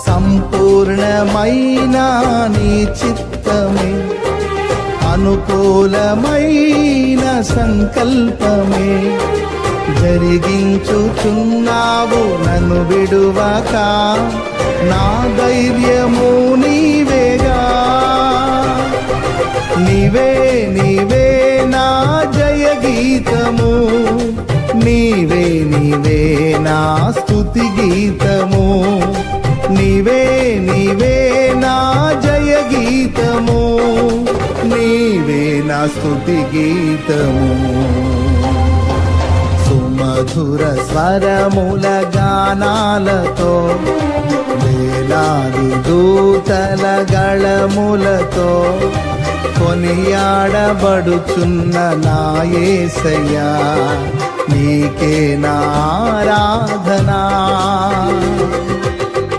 సంపూర్ణమైన నీ చిత్తమే, అనుకూలమైన సంకల్పమే జరిగించుచున్నావు నన్ను విడువక. నా ధైర్యము నీవేగా, నీవే నీవే నా జయ గీతము, నీవే నీవే నా స్తుతి గీతము, నీవే నీవే నా జయ గీతము, నీవే నా స్తుతి గీతము. సుమధుర స్వరముల గానాలతో, వేలాది దూతల గళములతో కొనియాడబడుచున్న నా యేసయ్యా, నీకే నా ఆరాధనా.